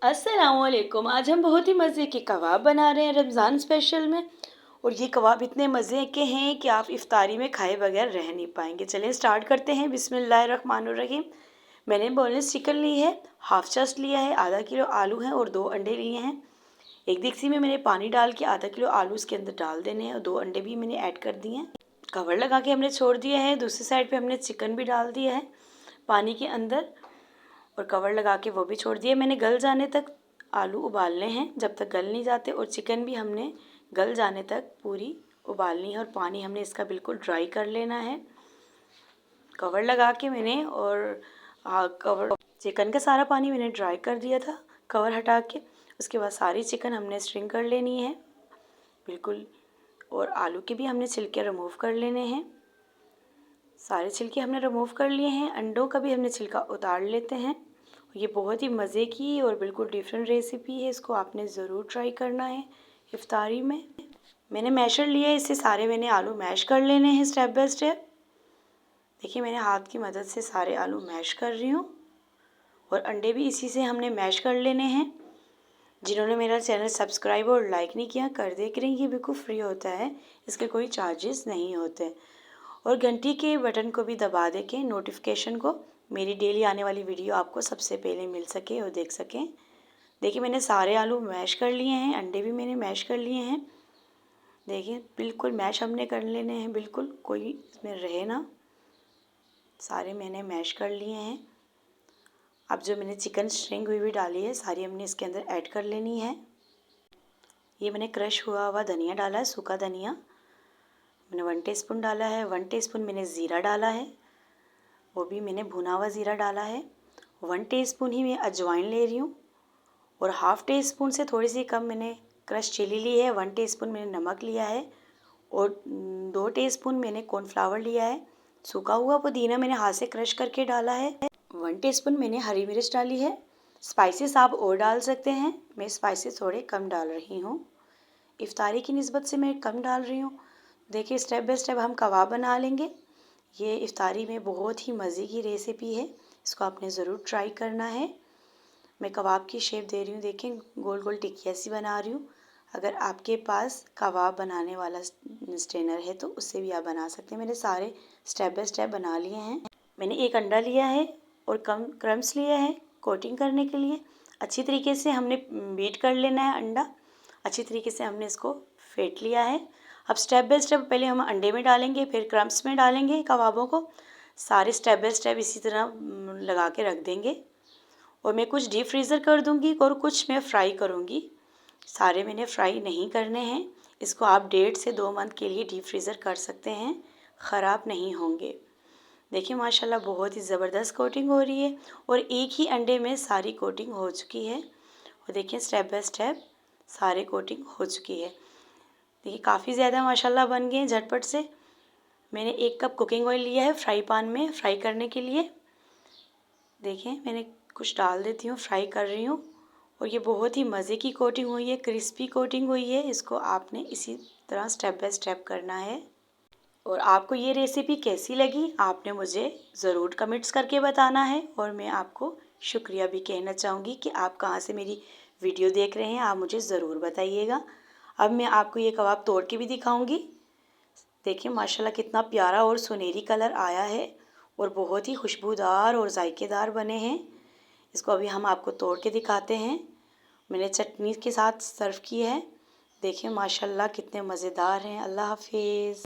अस्सलामुअलैकुम। आज हम बहुत ही मज़े के कबाब बना रहे हैं रमज़ान स्पेशल में। और ये कबाब इतने मज़े के हैं कि आप इफ्तारी में खाए बगैर रह नहीं पाएंगे। चलिए स्टार्ट करते हैं। बिस्मिल्लाहिर्रहमानिर्रहीम। मैंने बोनलेस चिकन ली है, हाफ चस्ट लिया है, आधा किलो आलू हैं और 2 अंडे लिए हैं। एक देगची में मैंने पानी डाल के आधा किलो आलू इसके अंदर डाल देने हैं और 2 अंडे भी मैंने ऐड कर दिए हैं। कवर लगा के हमने छोड़ दिया है। दूसरी साइड पे हमने चिकन भी डाल दिया है पानी के अंदर और कवर लगा के वो भी छोड़ दिया। मैंने गल जाने तक आलू उबालने हैं, जब तक गल नहीं जाते, और चिकन भी हमने गल जाने तक पूरी उबालनी है और पानी हमने इसका बिल्कुल ड्राई कर लेना है। कवर लगा के मैंने और कवर चिकन का सारा पानी मैंने ड्राई कर दिया था कवर हटा के। उसके बाद सारी चिकन हमने स्ट्रिंग कर लेनी है बिल्कुल, और आलू के भी हमने छिलके रिमूव कर लेने हैं। सारे छिलके हमने रिमूव कर लिए हैं। अंडों का भी हमने छिलका उतार लेते हैं। ये बहुत ही मज़े की और बिल्कुल डिफरेंट रेसिपी है, इसको आपने ज़रूर ट्राई करना है इफ्तारी में। मैंने मैशर लिया है, इससे सारे मैंने आलू मैश कर लेने हैं स्टेप बाय स्टेप। देखिए मैंने हाथ की मदद से सारे आलू मैश कर रही हूँ और अंडे भी इसी से हमने मैश कर लेने हैं। जिन्होंने मेरा चैनल सब्सक्राइब और लाइक नहीं किया कर दे करें, ये बिल्कुल फ्री होता है, इसके कोई चार्जेस नहीं होते। और घंटी के बटन को भी दबा दे के नोटिफिकेशन को, मेरी डेली आने वाली वीडियो आपको सबसे पहले मिल सके और देख सकें। देखिए मैंने सारे आलू मैश कर लिए हैं, अंडे भी मैंने मैश कर लिए हैं। देखिए बिल्कुल मैश हमने कर लेने हैं, बिल्कुल कोई इसमें रहे ना। सारे मैंने मैश कर लिए हैं। अब जो मैंने चिकन स्ट्रिंग हुई डाली है सारी हमने इसके अंदर ऐड कर लेनी है। ये मैंने क्रश हुआ हुआ धनिया डाला है, सूखा धनिया मैंने 1 टीस्पून डाला है। 1 टीस्पून मैंने ज़ीरा डाला है, वो भी मैंने भुना हुआ ज़ीरा डाला है। 1 टीस्पून ही मैं अजवाइन ले रही हूँ और हाफ़ टीस्पून से थोड़ी सी कम मैंने क्रश चिली ली है। 1 टीस्पून मैंने नमक लिया है और 2 टीस्पून मैंने कॉर्नफ्लावर लिया है। सूखा हुआ पुदीना मैंने हाथ से क्रश करके डाला है। 1 टीस्पून मैंने हरी मिर्च डाली है। स्पाइसेस आप और डाल सकते हैं, मैं स्पाइसेस थोड़े कम डाल रही हूँ, इफ्तारी की निस्बत से मैं कम डाल रही हूँ। देखिए स्टेप बाय स्टेप हम कबाब बना लेंगे। ये इफ्तारी में बहुत ही मज़े की रेसिपी है, इसको आपने ज़रूर ट्राई करना है। मैं कबाब की शेप दे रही हूँ, देखें गोल गोल टिक्किया सी बना रही हूँ। अगर आपके पास कबाब बनाने वाला स्ट्रेनर है तो उससे भी आप बना सकते हैं। मैंने सारे स्टेप बाय स्टेप बना लिए हैं। मैंने एक अंडा लिया है और कम क्रम्स लिया है कोटिंग करने के लिए। अच्छी तरीके से हमने बीट कर लेना है अंडा, अच्छी तरीके से हमने इसको फेंट लिया है। अब स्टेप बाय स्टेप पहले हम अंडे में डालेंगे, फिर क्रम्स में डालेंगे कबाबों को। सारे स्टेप बाय स्टेप इसी तरह लगा के रख देंगे और मैं कुछ डीप फ्रीज़र कर दूंगी और कुछ मैं फ्राई करूंगी। सारे मैंने फ्राई नहीं करने हैं। इसको आप 1.5 से 2 मंथ के लिए डीप फ्रीज़र कर सकते हैं, ख़राब नहीं होंगे। देखिए माशाल्लाह बहुत ही ज़बरदस्त कोटिंग हो रही है और एक ही अंडे में सारी कोटिंग हो चुकी है। और देखिए स्टेप बाय स्टेप सारे कोटिंग हो चुकी है। देखिए काफ़ी ज़्यादा माशाल्लाह बन गए झटपट से। मैंने 1 कप कुकिंग ऑयल लिया है फ्राई पैन में फ्राई करने के लिए। देखिए मैंने कुछ डाल देती हूँ, फ्राई कर रही हूँ और ये बहुत ही मज़े की कोटिंग हुई है, क्रिस्पी कोटिंग हुई है। इसको आपने इसी तरह स्टेप बाय स्टेप करना है। और आपको ये रेसिपी कैसी लगी आपने मुझे ज़रूर कमेंट्स करके बताना है। और मैं आपको शुक्रिया भी कहना चाहूँगी कि आप कहाँ से मेरी वीडियो देख रहे हैं, आप मुझे ज़रूर बताइएगा। अब मैं आपको ये कबाब तोड़ के भी दिखाऊँगी। देखिए माशाल्लाह कितना प्यारा और सुनहरी कलर आया है और बहुत ही खुशबूदार और जायकेदार बने हैं। इसको अभी हम आपको तोड़ के दिखाते हैं। मैंने चटनी के साथ सर्व की है। देखिए माशाल्लाह कितने मज़ेदार हैं। अल्लाह हाफिज़।